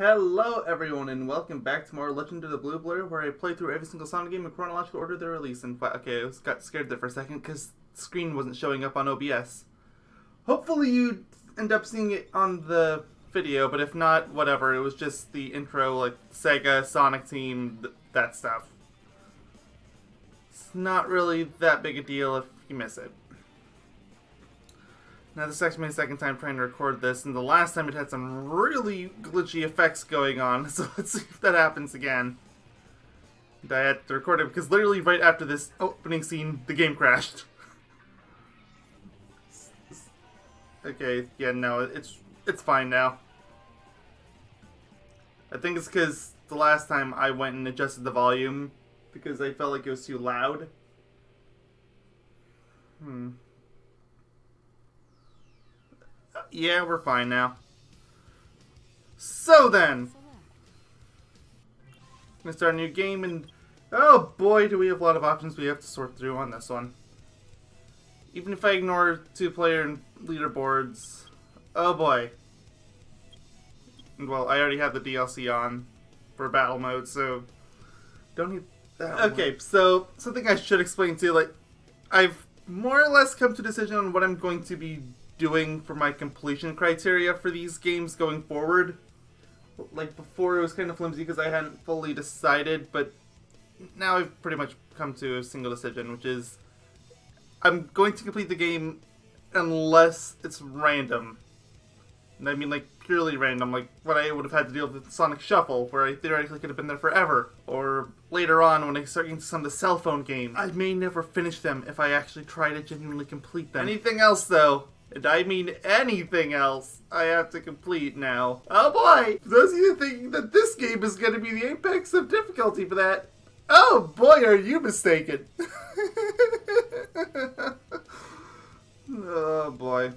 Hello everyone and welcome back to more Legend of the Blue Blur, where I play through every single Sonic game in chronological order of their release. And okay, I got scared there for a second because the screen wasn't showing up on OBS. Hopefully you end up seeing it on the video, but if not, whatever. It was just the intro, like Sega, Sonic Team, that stuff. It's not really that big a deal if you miss it. Now this is actually my second time trying to record this, and the last time it had some really glitchy effects going on, so let's see if that happens again. And I had to record it because literally right after this opening scene, the game crashed. Okay, yeah, no, it's fine now. I think it's because the last time I went and adjusted the volume because I felt like it was too loud. Yeah, we're fine now. So then, I'm gonna start a new game, and oh boy, do we have a lot of options we have to sort through on this one. Even if I ignore two-player leaderboards, oh boy. And well, I already have the DLC on for battle mode, so don't need that. Okay, so something I should explain too, like, I've more or less come to a decision on what I'm going to be doing for my completion criteria for these games going forward. Like before it was kind of flimsy because I hadn't fully decided, but now I've pretty much come to a single decision, which is I'm going to complete the game unless it's random. And I mean like purely random, like what I would have had to deal with Sonic Shuffle, where I theoretically could have been there forever. Or later on when I start getting to some of the cell phone games. I may never finish them if I actually try to genuinely complete them. Anything else though, and I mean anything else, I have to complete now. Oh boy! For those of you thinking that this game is going to be the apex of difficulty for that, oh boy are you mistaken! Oh boy.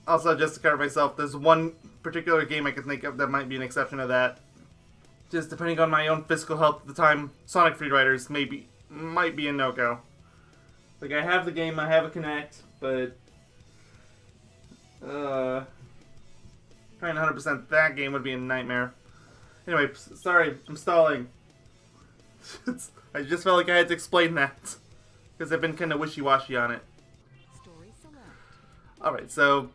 Also, just to cover myself, there's one particular game I can think of that might be an exception to that. Just depending on my own physical health at the time, Sonic Free Riders might be a no-go. Like, I have the game, I have a Kinect, but trying to 100% that game would be a nightmare. Anyway, sorry, I'm stalling. I just felt like I had to explain that, because I've been kind of wishy-washy on it. Alright, so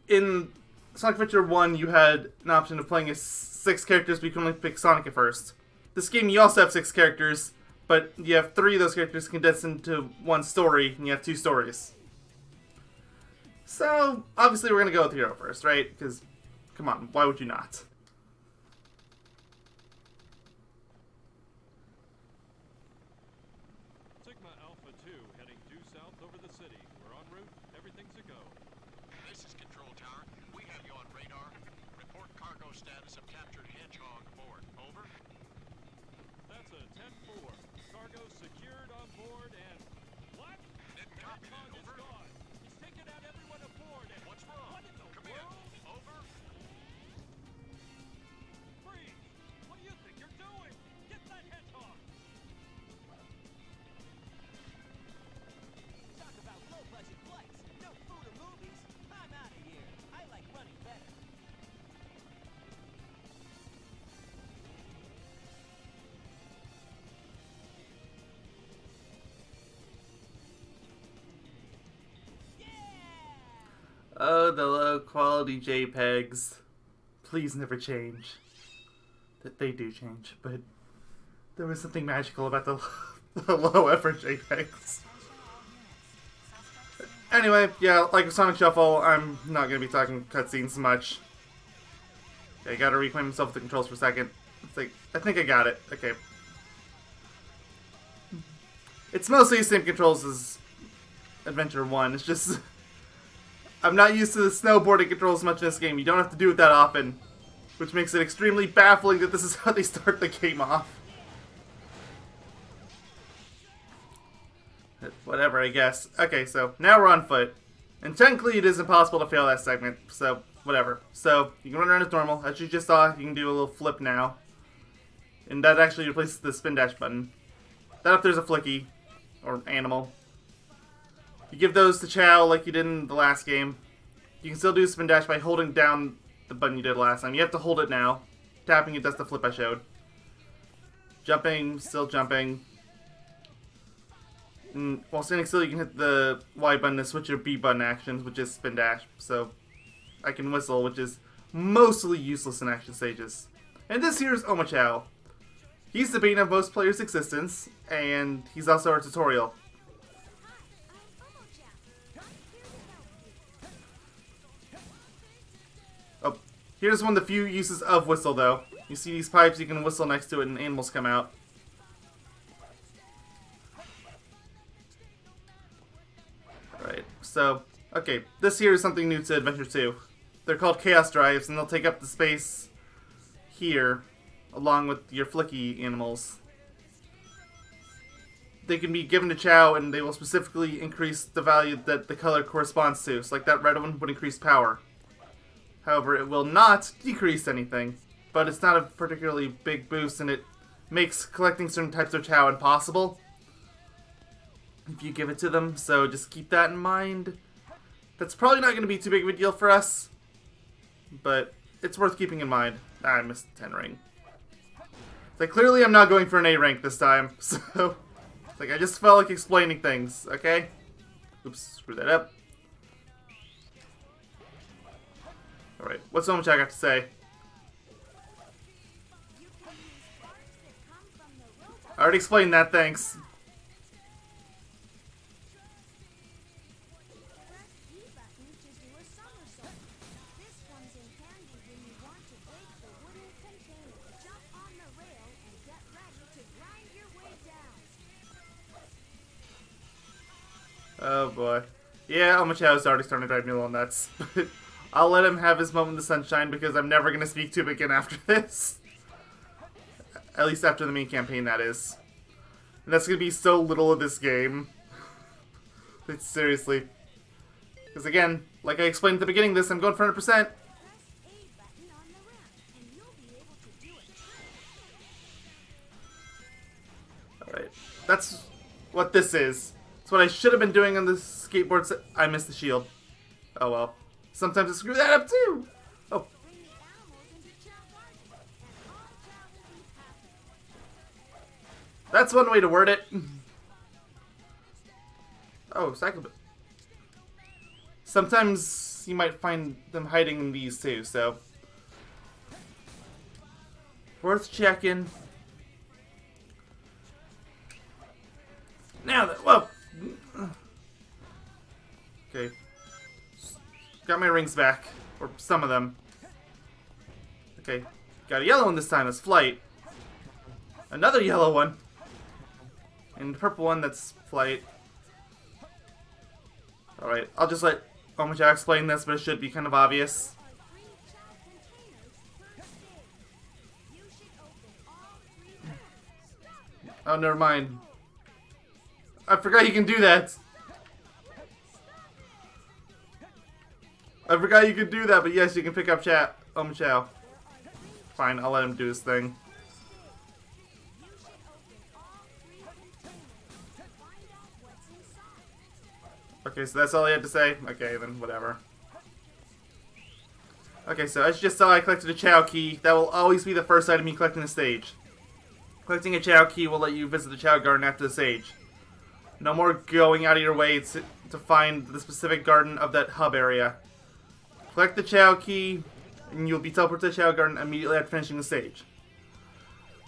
in Sonic Adventure 1, you had an option of playing as 6 characters, but you can only pick Sonic at first. This game, you also have 6 characters, but you have 3 of those characters condensed into one story, and you have 2 stories. So, obviously we're going to go with Hero first, right? Because, come on, why would you not? Sigma Alpha 2 heading due south over the city. We're en route. Everything's a go. This is Control Tower. We have you on radar. Report cargo status of captured Hedgehog aboard. Over. That's a 10-4. Cargo secured on board and... What? Didn't The copy Hedgehog that. is Over. gone. He's taken out everyone aboard and... What's wrong? What in the Come world? in. Over. Freeze! What do you think you're doing? Get that Hedgehog! Talk about low-budget flights. No food or movies. I'm out of here. I like running better. Oh, the low-quality JPEGs. Please never change. They do change, but there was something magical about the low-effort JPEGs. Anyway, yeah, like with Sonic Shuffle, I'm not going to be talking cutscenes much. Okay, I gotta reclaim myself with the controls for a second. It's like, I think I got it. Okay. It's mostly the same controls as Adventure 1. It's just... I'm not used to the snowboarding controls much in this game. You don't have to do it that often. Which makes it extremely baffling that this is how they start the game off. Whatever, I guess. Okay, so now we're on foot. And technically it is impossible to fail that segment, so whatever. So, you can run around as normal. As you just saw, you can do a little flip now. And that actually replaces the spin dash button. That up there's a flicky, or animal. You give those to Chow like you did in the last game. You can still do spin dash by holding down the button you did last time. You have to hold it now. tapping it does the flip I showed. Jumping, still jumping. And while standing still, you can hit the Y button to switch your B button actions, which is spin dash. So I can whistle, which is mostly useless in action stages. And this here is Omochao. He's the bane of most players' existence, and he's also our tutorial. Oh, here's one of the few uses of whistle, though. You see these pipes, you can whistle next to it and animals come out. Alright, so, okay, this here is something new to Adventure 2. They're called Chaos Drives, and they'll take up the space here, along with your flicky animals. They can be given to Chao, and they will specifically increase the value that the color corresponds to. So like that red one would increase power. However, it will not decrease anything, but it's not a particularly big boost, and it makes collecting certain types of Chao impossible if you give it to them, so just keep that in mind. That's probably not going to be too big of a deal for us, but it's worth keeping in mind. Ah, I missed the 10 ring. So clearly I'm not going for an A rank this time, so like I just felt like explaining things, okay? Oops, screw that up. Alright, what's so much I got to say? I already explained that, thanks. Oh boy. Yeah, Omochao's already starting to drive me a little nuts. But I'll let him have his moment in the sunshine because I'm never going to speak to him again after this. At least after the main campaign, that is. And that's going to be so little of this game. But seriously. Because again, like I explained at the beginning of this, I'm going for 100%. Alright. That's what this is. It's what I should have been doing on the skateboard. I missed the shield. Oh well. Sometimes I screw that up too! Oh. That's one way to word it. Oh, cycle. Sometimes you might find them hiding in these too, so. Worth checking. Now that. Whoa! Okay. Got my rings back. Or some of them. Okay. Got a yellow one this time. That's flight. Another yellow one. And the purple one, that's flight. Alright, I'll just let Omochao explain this, but it should be kind of obvious. Oh, never mind. I forgot you can do that. I forgot you could do that, but yes, you can pick up Omochao. Fine, I'll let him do his thing. Okay, so that's all I had to say? Okay, then whatever. Okay, so as you just saw, I collected a Chao key. That will always be the first item you collect in the stage. Collecting a Chao key will let you visit the Chao garden after the stage. No more going out of your way to find the specific garden of that hub area. Collect the Chao key, and you'll be teleported to the Chao garden immediately after finishing the stage.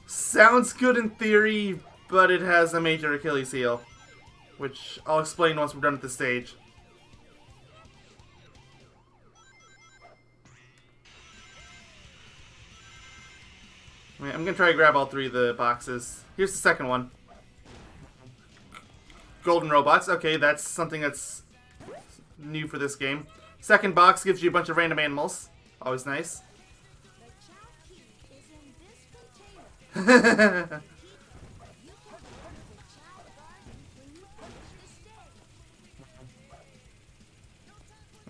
Sounds good in theory, but it has a major Achilles heel, which I'll explain once we're done with this stage. I'm gonna try to grab all three of the boxes. Here's the second one. Golden robots. Okay, that's something that's new for this game. Second box gives you a bunch of random animals. Always nice. Let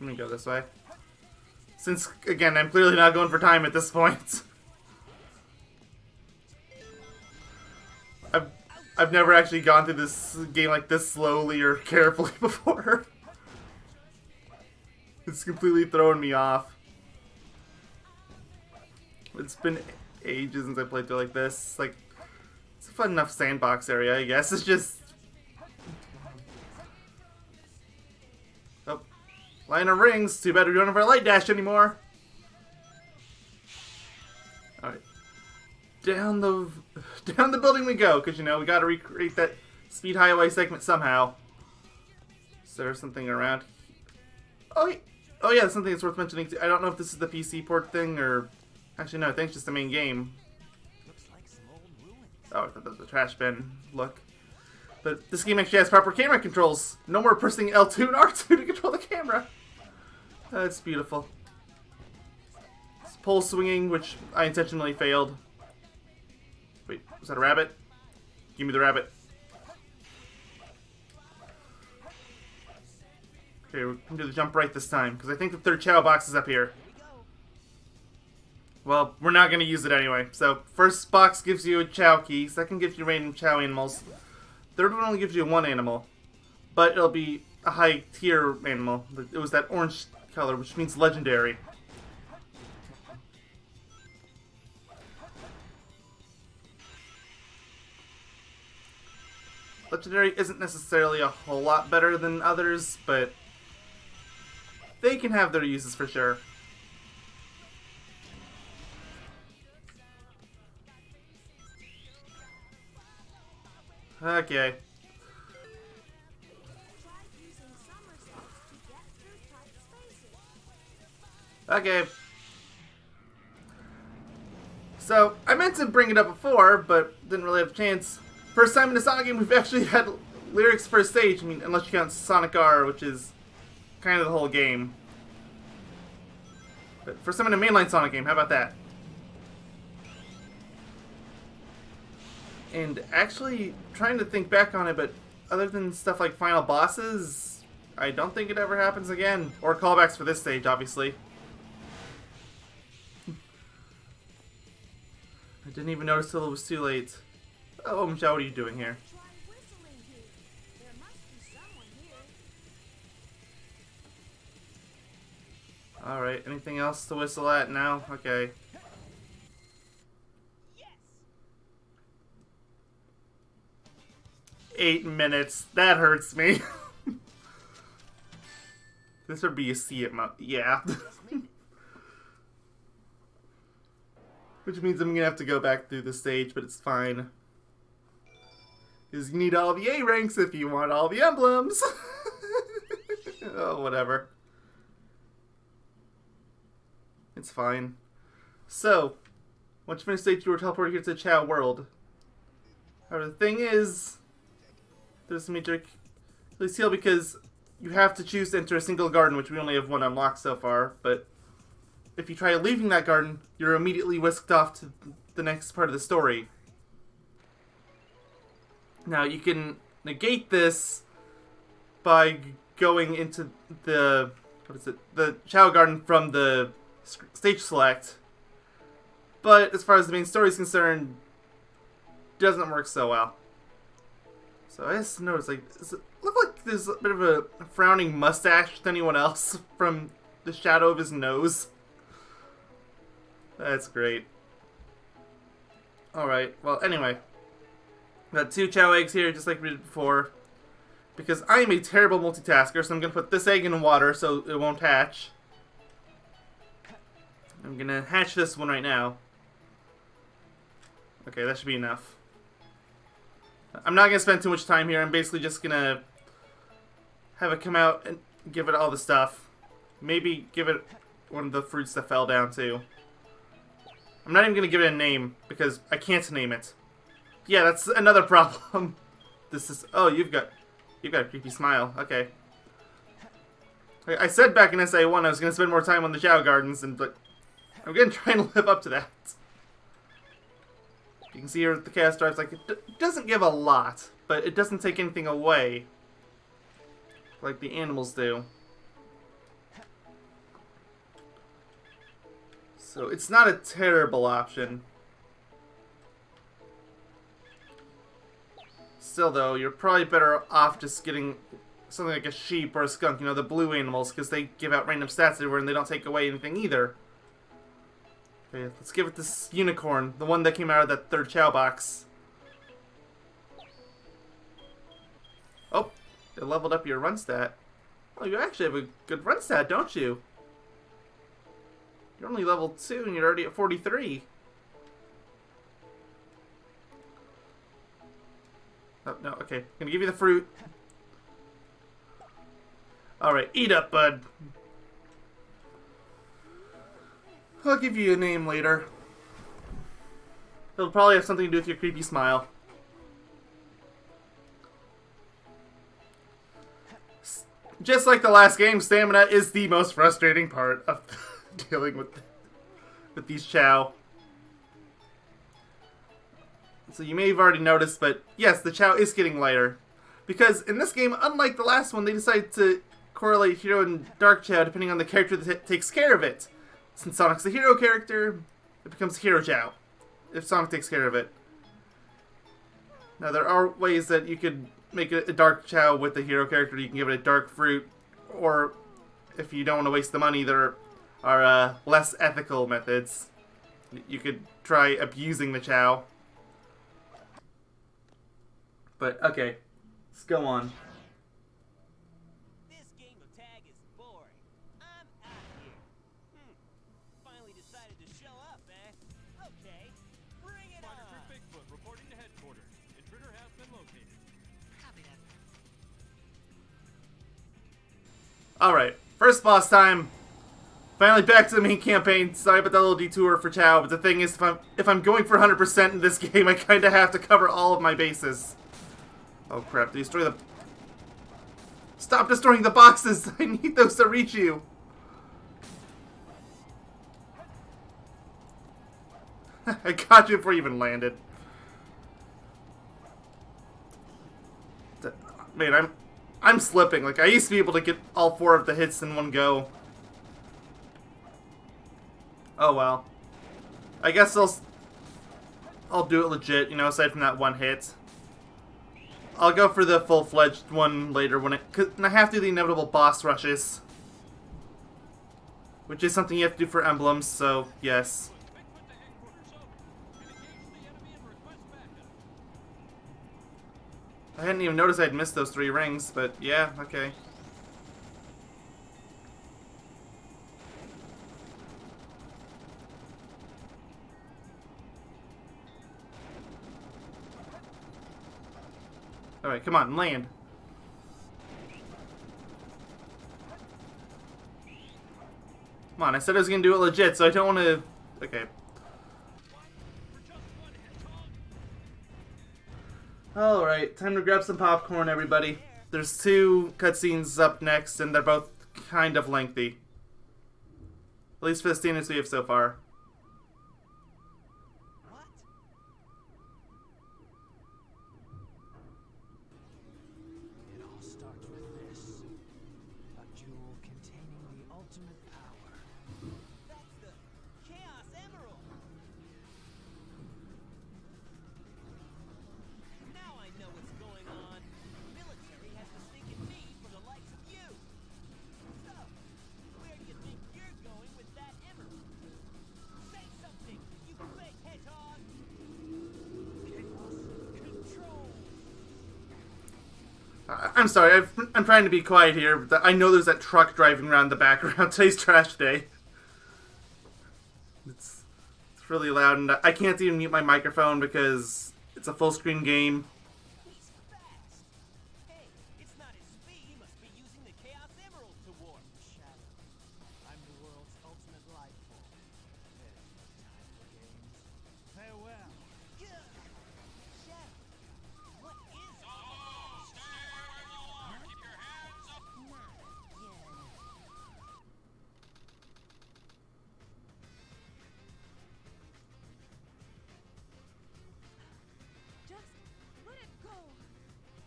me go this way. Since, again, I'm clearly not going for time at this point. I've never actually gone through this game like this slowly or carefully before. It's completely throwing me off. It's been ages since I played through like this. Like, it's a fun enough sandbox area, I guess. It's just... Oh. Line of rings. Too bad we don't have our light dash anymore. Alright. Down the building we go, because, you know, we gotta recreate that speed highway segment somehow. Is there something around? Oh, yeah, there's something that's worth mentioning too. I don't know if this is the PC port thing, or... Actually, no, I think it's just the main game. Looks like some old ruins. Oh, I thought that was a trash bin look. But this game actually has proper camera controls. No more pressing L2 and R2 to control the camera. That's beautiful. It's pole swinging, which I intentionally failed. Wait, was that a rabbit? Give me the rabbit. Okay, we're gonna do the jump right this time, because I think the third Chao box is up here. Well, we're not gonna use it anyway. So, first box gives you a Chao key, second gives you random Chao animals, third one only gives you one animal, but it'll be a high tier animal. It was that orange color, which means legendary. Legendary isn't necessarily a whole lot better than others, but they can have their uses for sure. Okay. Okay. So, I meant to bring it up before, but didn't really have a chance. First time in a Sonic game we've actually had lyrics per stage. I mean, unless you count Sonic R, which is kind of the whole game. But first time in a mainline Sonic game, how about that? And actually, trying to think back on it, but other than stuff like final bosses, I don't think it ever happens again. Or callbacks for this stage, obviously. I didn't even notice till it was too late. Oh, Omochao, what are you doing here? Try whistling here. There must be someone here. Alright, anything else to whistle at now? Okay. Yes! 8 minutes. That hurts me. This would be a see it yeah. Which means I'm gonna have to go back through the stage, but it's fine. Because you need all the A ranks if you want all the emblems. Oh, whatever. It's fine. So, once you finish stage 2, we're teleported here to the Chao world. However, the thing is, there's some major seal because you have to choose to enter a single garden, which we only have one unlocked so far, but if you try leaving that garden, you're immediately whisked off to the next part of the story. Now, you can negate this by going into the, the Chao garden from the stage select, but as far as the main story is concerned, doesn't work so well. So I just noticed, like, does it look like there's a bit of a frowning mustache to anyone else from the shadow of his nose? That's great. Alright, well, anyway. Got 2 Chao eggs here, just like we did before. Because I am a terrible multitasker, so I'm going to put this egg in water so it won't hatch. I'm going to hatch this one right now. Okay, that should be enough. I'm not going to spend too much time here. I'm basically just going to have it come out and give it all the stuff. Maybe give it one of the fruits that fell down, too. I'm not even going to give it a name, because I can't name it. Yeah, that's another problem. This is... Oh, you've got a creepy smile. Okay. I said back in SA1 I was going to spend more time on the Chao Gardens, but I'm going to try and live up to that. You can see here the cast drives, like, it doesn't give a lot, but it doesn't take anything away. Like the animals do. So it's not a terrible option. Still though, you're probably better off just getting something like a sheep or a skunk, you know, the blue animals, because they give out random stats everywhere and they don't take away anything either. Okay, let's give it this unicorn, the one that came out of that third Chow box. Oh, it leveled up your run stat. Oh, you actually have a good run stat, don't you? You're only level 2 and you're already at 43. Oh, no, okay. Gonna give you the fruit. Alright, eat up, bud. I'll give you a name later. It'll probably have something to do with your creepy smile. Just like the last game, stamina is the most frustrating part of dealing with these Chow. So you may have already noticed, but yes, the Chow is getting lighter. Because in this game, unlike the last one, they decided to correlate Hero and Dark Chow depending on the character that takes care of it. Since Sonic's the hero character, it becomes Hero Chow, if Sonic takes care of it. Now there are ways that you could make it a Dark Chow with the hero character. You can give it a Dark Fruit, or if you don't want to waste the money, there are less ethical methods. You could try abusing the Chow. But, okay, let's go on. This game of tag is boring. I'm out of here. Finally decided to show up, eh? Okay, bring it Fighter on. Crew Bigfoot reporting to headquarters. Intruder has been located. Copy that. Alright, first boss time. Finally back to the main campaign. Sorry about that little detour for Chow, but the thing is, if I'm going for 100% in this game, I kinda have to cover all of my bases. Oh crap, destroy the... Stop destroying the boxes! I need those to reach you! I got you before you even landed. Man, I'm slipping. Like, I used to be able to get all 4 of the hits in one go. Oh well. I guess I'll do it legit, you know, aside from that one hit. I'll go for the full-fledged one later when and I have to do the inevitable boss rushes. Which is something you have to do for emblems, so yes. Bigfoot to headquarters over. Can engage the enemy and request backup. I hadn't even noticed I'd missed those 3 rings, but yeah, okay. Alright, come on, land. Come on, I said I was gonna do it legit, so I don't want to... Okay. For just one hit, Tom. Alright, time to grab some popcorn, everybody. There's 2 cutscenes up next, and they're both kind of lengthy. At least for the standards we have so far. What? It all starts with this. A jewel containing the ultimate power. That's the Chaos Emerald! Now I know what's going on. The military has mistaken me for the likes of you. So, where do you think you're going with that emerald? Say something, you fake hedgehog! Chaos control! I'm sorry, I'm trying to be quiet here, but I know there's that truck driving around the background. Today's trash day. It's really loud, and I can't even mute my microphone because it's a full screen game. He's fast! Hey, it's not his speed, he must be using the Chaos Emerald to warp. Shadow, I'm the world's ultimate life form. There's no time for games. Farewell. Shadow, what is Stay where you are. Keep your hands up. Just let it go.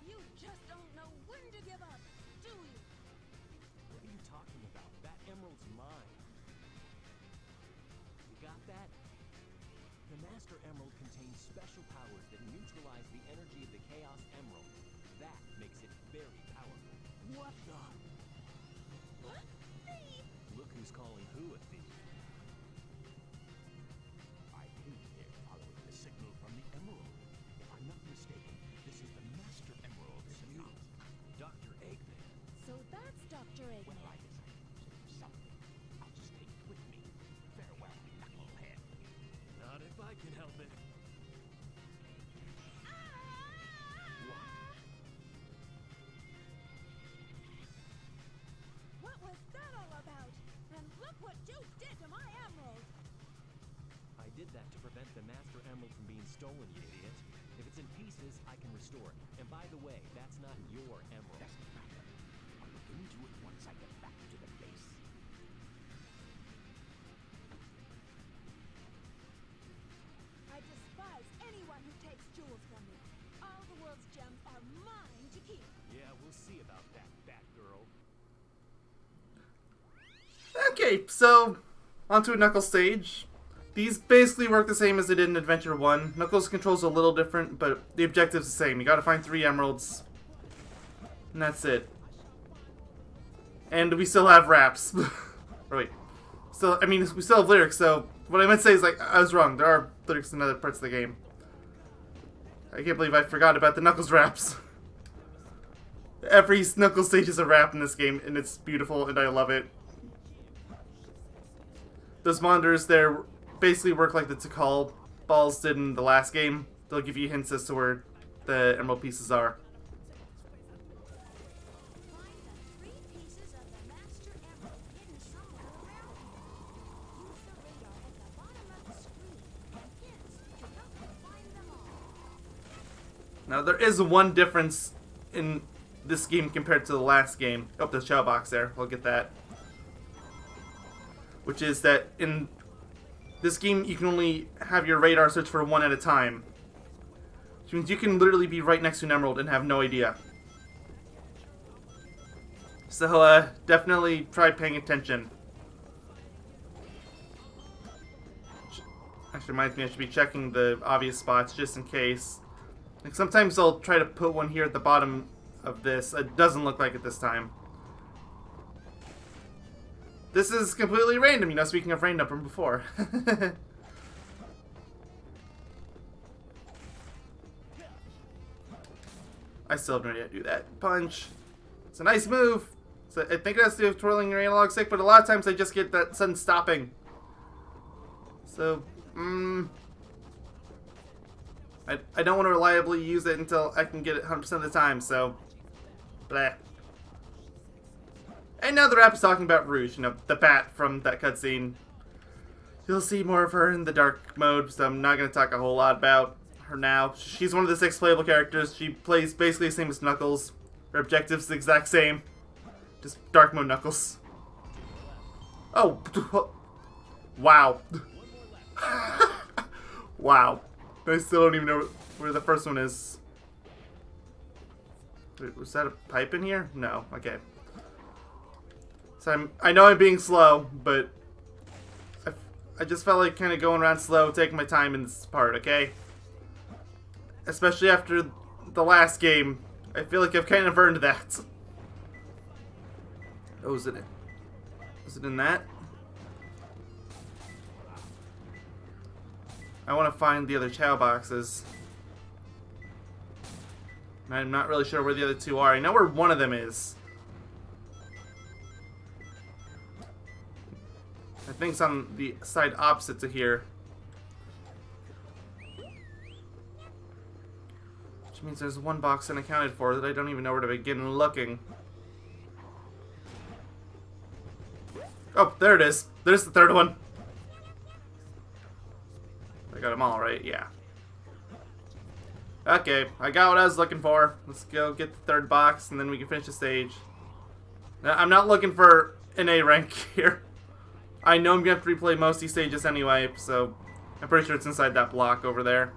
You just don't know when to give up, do you? What are you talking about? That emerald's mine. You got that? The Master Emerald contains special powers that neutralize the energy of the Chaos Emerald. That makes it very powerful. What the? What? Thief! Look who's calling who a thief. did that to prevent the Master Emerald from being stolen, you idiot. If it's in pieces, I can restore it. And by the way, that's not your emerald. Doesn't matter. I'll look into it once I get back to the base. I despise anyone who takes jewels from me. All the world's gems are mine to keep. Yeah, we'll see about that, Batgirl. Okay, so onto a Knuckles stage. These basically work the same as they did in Adventure 1. Knuckles' controls a little different, but the objective's the same. You gotta find 3 emeralds. And that's it. And we still have raps. Wait. Still, I mean, we still have lyrics, so what I meant to say is, like, I was wrong. There are lyrics in other parts of the game. I can't believe I forgot about the Knuckles raps. Every Knuckles stage is a rap in this game, and it's beautiful, and I love it. Those monitors there basically work like the Tikal balls did in the last game. They'll give you hints as to where the emerald pieces are. Find the 3 pieces of the Master Emerald hidden somewhere around here. Use the radar at the bottom of the screen and hints to help you find them all. Now there is one difference in this game compared to the last game. Oh, there's Chow Box there. We'll get that. Which is that in this game you can only have your radar search for 1 at a time. Which means you can literally be right next to an emerald and have no idea. So definitely try paying attention. Actually reminds me I should be checking the obvious spots just in case. Like sometimes I'll try to put one here at the bottom of this. It doesn't look like it this time. This is completely random, you know, speaking of random from before. I still don't know how to do that. Punch. It's a nice move. So I think it has to do with twirling your analog stick, but a lot of times I just get that sudden stopping. So, I don't want to reliably use it until I can get it 100% of the time, so... Bleh. And now the rap is talking about Rouge, you know, the bat from that cutscene. You'll see more of her in the dark mode, so I'm not going to talk a whole lot about her now. She's one of the 6 playable characters. She plays basically the same as Knuckles. Her objective's the exact same. Just dark mode Knuckles. Oh! Wow. Wow. I still don't even know where the first one is. Wait, was that a pipe in here? No. Okay. So I know I'm being slow, but I just felt like kind of going around slow, taking my time in this part, okay? Especially after the last game, I feel like I've kind of earned that. Oh, is it in that? I want to find the other Chow boxes. I'm not really sure where the other 2 are. I know where one of them is. I think it's on the side opposite to here. Which means there's 1 box unaccounted for that I don't even know where to begin looking. Oh, there it is. There's the 3rd one. I got them all right, yeah. Okay, I got what I was looking for. Let's go get the 3rd box and then we can finish the stage. Now, I'm not looking for an A rank here. I know I'm going to have to replay most of these stages anyway, so I'm pretty sure it's inside that block over there.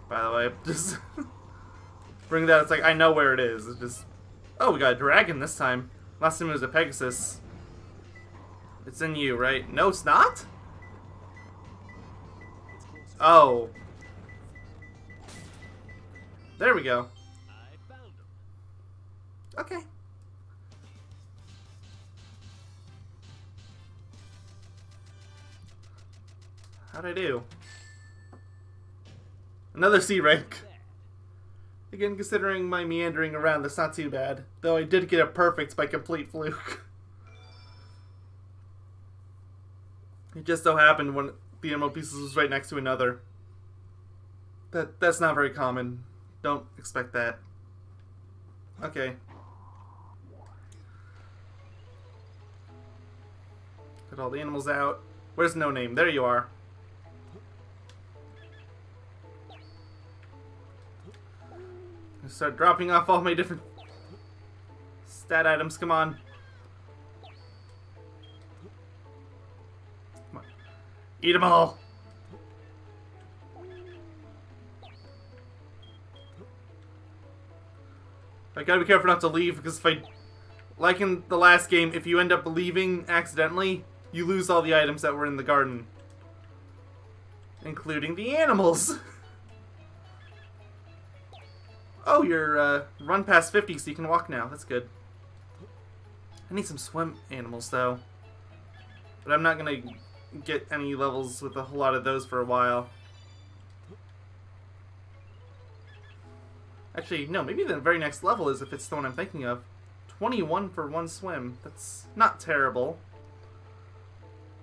By the way, just bring that, it's like, I know where it is. It's just, oh, we got a dragon this time. Last time it was a Pegasus. It's in you, right? No, it's not? Oh. There we go. I found him. Okay. How'd I do? Another C rank. Again, considering my meandering around, that's not too bad. Though I did get a perfect by complete fluke. It just so happened when the emerald pieces was right next to another. That's not very common. Don't expect that. Okay. Put all the animals out. Where's No Name? There you are. Start dropping off all my different stat items. Come on. Come on. Eat them all. I gotta be careful not to leave, because if I... Like in the last game, if you end up leaving accidentally, you lose all the items that were in the garden. Including the animals. Oh, you're run past 50, so you can walk now. That's good. I need some swim animals, though. But I'm not gonna get any levels with a whole lot of those for a while. Actually, no, maybe the very next level is, if it's the one I'm thinking of. 21 for one swim. That's not terrible.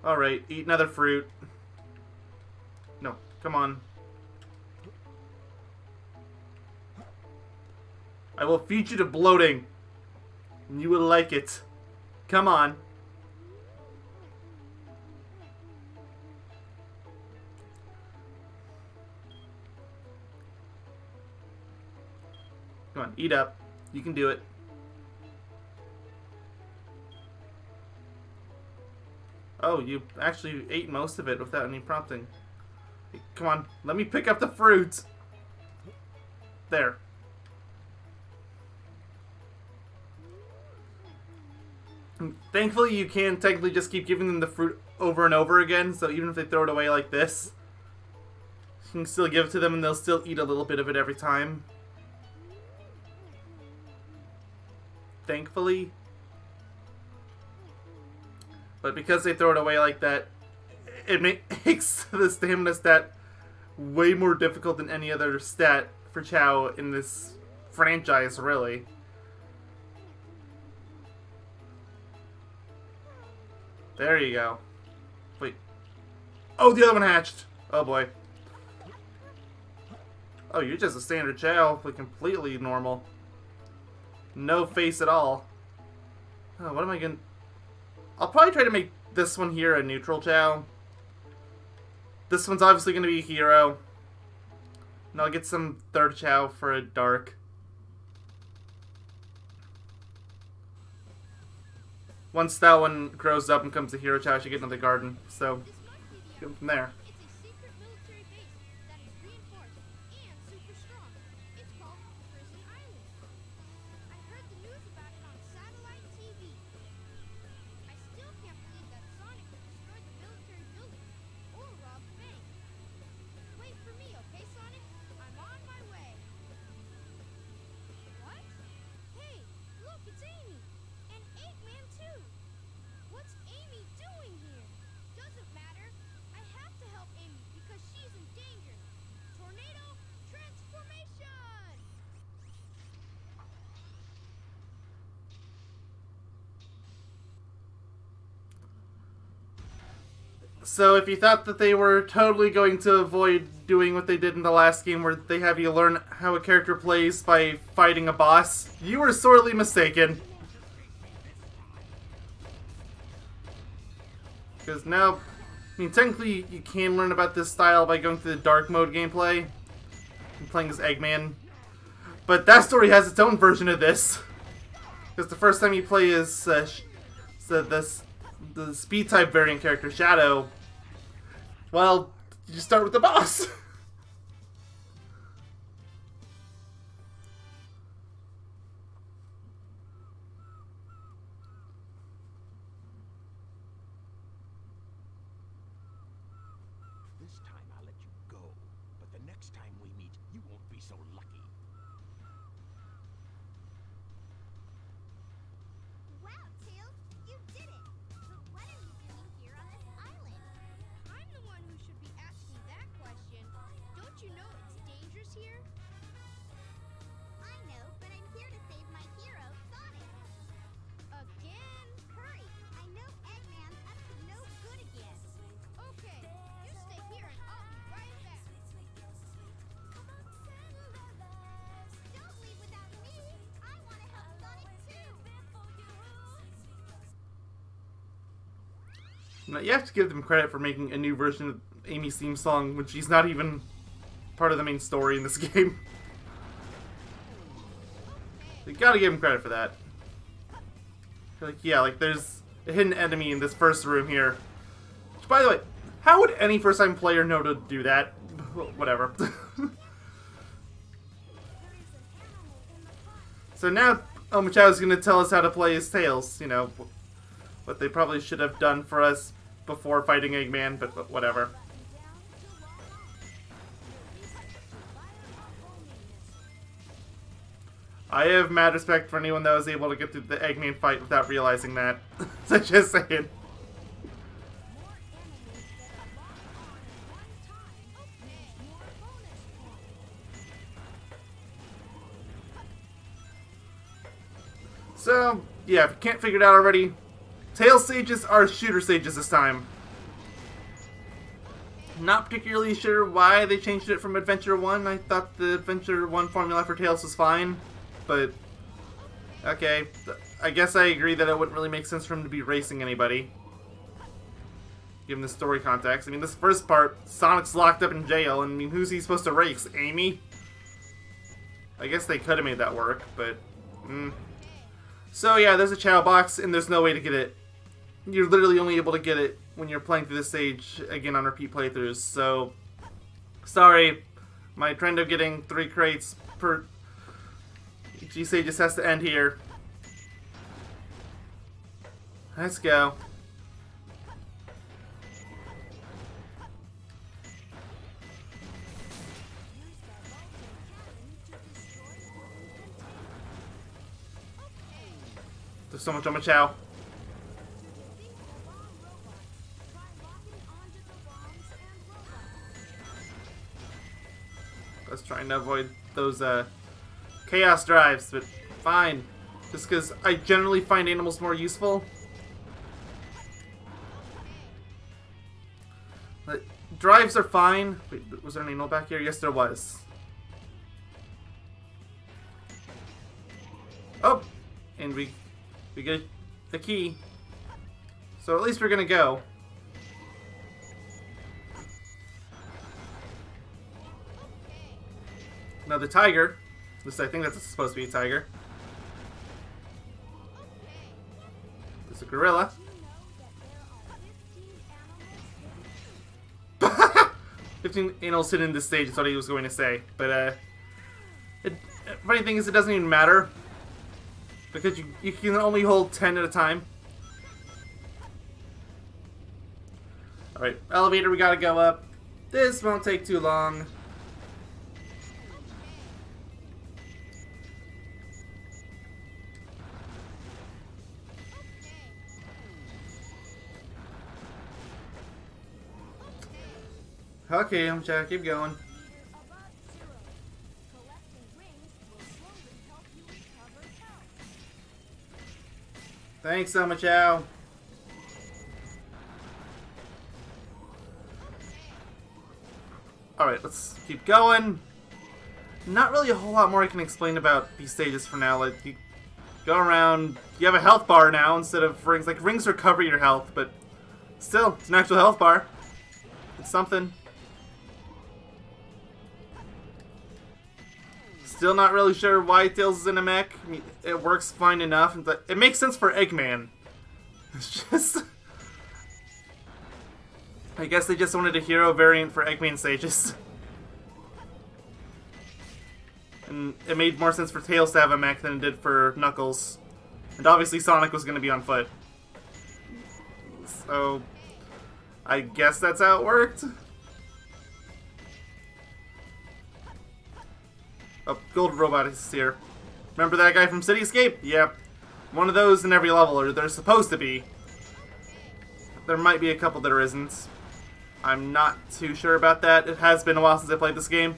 Alright, eat another fruit. No, come on. I will feed you to bloating. And you will like it. Come on. Come on, eat up. You can do it. Oh, you actually ate most of it without any prompting. Come on, let me pick up the fruit. There. Thankfully, you can technically just keep giving them the fruit over and over again, so even if they throw it away like this, you can still give it to them and they'll still eat a little bit of it every time. Thankfully. But because they throw it away like that, it makes the stamina stat way more difficult than any other stat for Chao in this franchise, really. There you go. Wait. Oh, the other one hatched! Oh boy. Oh, you're just a standard Chao, like completely normal. No face at all. Oh, what am I gonna... I'll probably try to make this one here a neutral Chao. This one's obviously gonna be a hero. And I'll get some third Chao for a dark. Once that one grows up and becomes a hero Chao, I should get another garden. So, go from there. It's a secret military base that is reinforced and super strong. It's called Prison Island. I heard the news about it on satellite TV. I still can't believe that Sonic destroyed the military building or robbed the bank. Wait for me, okay, Sonic? I'm on my way. What? Hey, look, it's Amy. And Eggman, too. What's Amy doing here? Doesn't matter. I have to help Amy because she's in danger. Tornado transformation! So if you thought that they were totally going to avoid doing what they did in the last game where they have you learn how a character plays by fighting a boss, you were sorely mistaken. Because now, I mean, technically you can learn about this style by going through the dark mode gameplay and playing as Eggman. But that story has its own version of this. Because the first time you play as the speed type variant character, Shadow, well, you start with the boss. This time I'll let you go, but the next time we meet, you won't be so lucky. Wow, Tails, you did it! But what are you doing here on this island? I'm the one who should be asking that question. Don't you know it's dangerous here? I know, but I'm here to save my hero, Sonic. Again? Hurry! I know Eggman's up to no good again. Okay, you stay here and I'll be right back. Don't leave without me! I want to help Sonic too! Now, you have to give them credit for making a new version of Amy's theme song when she's not even part of the main story in this game. You gotta give him credit for that. Like, yeah, like there's a hidden enemy in this first room here. Which, by the way, how would any first-time player know to do that? Whatever. So now Omochao is going to tell us how to play his Tails. You know, what they probably should have done for us before fighting Eggman, but whatever. I have mad respect for anyone that was able to get through the Eggman fight without realizing that. So just saying. So, yeah, if you can't figure it out already, Tails stages are shooter stages this time. Not particularly sure why they changed it from Adventure 1. I thought the Adventure 1 formula for Tails was fine, but okay. I guess I agree that it wouldn't really make sense for him to be racing anybody, given the story context. I mean, this first part, Sonic's locked up in jail, and I mean, who's he supposed to race? Amy? I guess they could have made that work, but So yeah, there's a Chao box, and there's no way to get it. You're literally only able to get it when you're playing through this stage, again, on repeat playthroughs, so sorry. My trend of getting 3 crates per each stage just has to end here. Let's go. There's so much Omochao. I was trying to avoid those chaos drives, but fine. Just because I generally find animals more useful. But drives are fine. Wait, was there an animal back here? Yes, there was. Oh! And we get the key. So at least we're gonna go. Another tiger. At least I think that's supposed to be a tiger. There's a gorilla. 15 animals hidden in this stage is what he was going to say. But funny thing is, it doesn't even matter. Because you can only hold 10 at a time. Alright, elevator, we gotta go up. This won't take too long. Okay, I'm trying to keep going. Thanks, Omochao. Alright, let's keep going. Not really a whole lot more I can explain about these stages for now. Like, you go around, you have a health bar now instead of rings. Like, rings recover your health, but still, it's an actual health bar. It's something. Still not really sure why Tails is in a mech. I mean, it works fine enough. It makes sense for Eggman. It's just... I guess they just wanted a hero variant for Eggman stages. And it made more sense for Tails to have a mech than it did for Knuckles. And obviously Sonic was going to be on foot. So... I guess that's how it worked. Oh, Gold Robot is here. Remember that guy from Cityscape? Yep. One of those in every level, or there's supposed to be. There might be a couple that isn't. I'm not too sure about that. It has been a while since I played this game.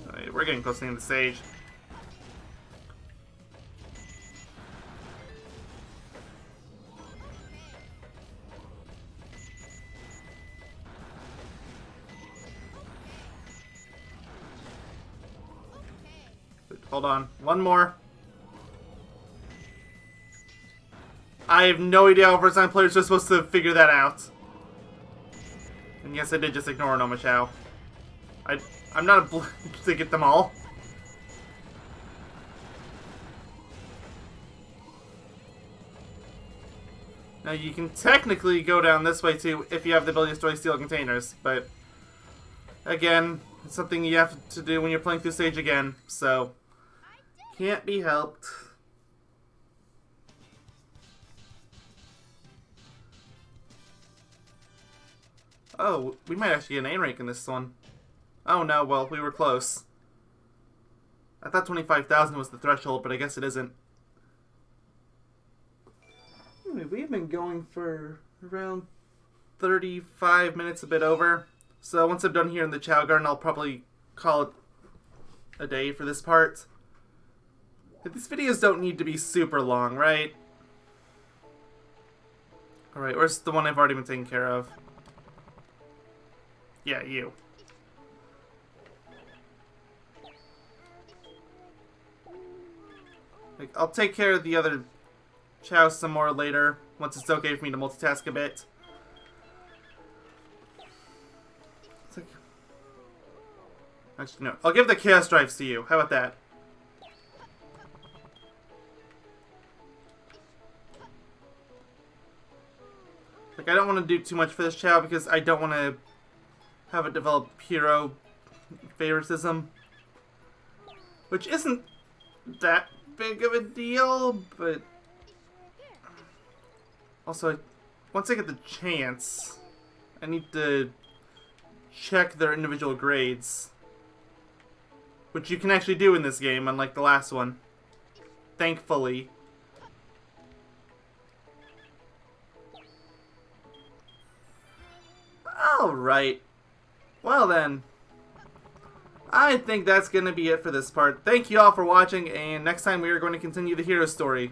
Alright, we're getting close to the end of the stage. Hold on. One more. I have no idea how first-time players are supposed to figure that out. And yes, I did just ignore an Omochao. I'm not obliged to get them all. Now you can technically go down this way too if you have the ability to destroy steel containers, but again, it's something you have to do when you're playing through stage again, so can't be helped. Oh, we might actually get an A rank in this one. Oh no, well, we were close. I thought 25,000 was the threshold, but I guess it isn't. Anyway, we've been going for around 35 minutes, a bit over. So once I'm done here in the Chow Garden, I'll probably call it a day for this part. These videos don't need to be super long, right? Alright, where's the one I've already been taking care of? Yeah, you. Like, I'll take care of the other Chow some more later, once it's okay for me to multitask a bit. It's like... Actually, no. I'll give the Chaos Drives to you. How about that? Like, I don't want to do too much for this Chow because I don't want to have it develop hero favoritism. Which isn't that big of a deal, but... Also, once I get the chance, I need to check their individual grades. Which you can actually do in this game, unlike the last one. Thankfully. Alright. Well then. I think that's going to be it for this part. Thank you all for watching, and next time we are going to continue the hero story.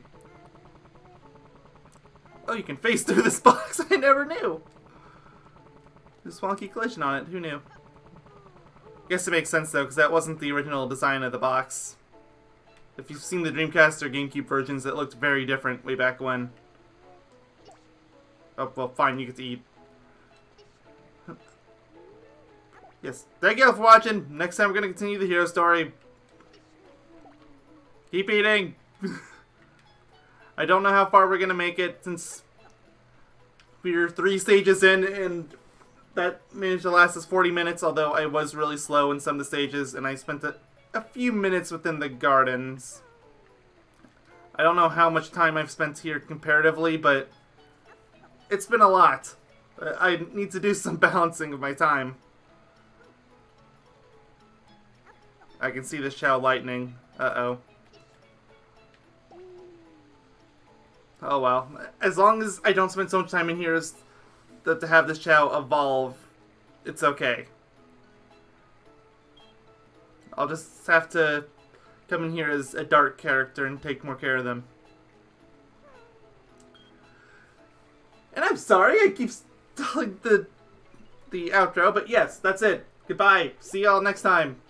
Oh, you can face through this box. I never knew. There's wonky collision on it. Who knew? Guess it makes sense though, because that wasn't the original design of the box. If you've seen the Dreamcast or GameCube versions, it looked very different way back when. Oh, well, fine, you get to eat. Yes, thank you all for watching. Next time we're going to continue the hero story. Keep eating! I don't know how far we're going to make it, since we're 3 stages in, and that managed to last us 40 minutes, although I was really slow in some of the stages, and I spent a few minutes within the gardens. I don't know how much time I've spent here comparatively, but it's been a lot. I need to do some balancing of my time. I can see the Chow lightning. Uh-oh. Oh well. As long as I don't spend so much time in here as to have this Chow evolve, it's okay. I'll just have to come in here as a dark character and take more care of them. And I'm sorry I keep stalling the outro, but yes, that's it. Goodbye. See y'all next time.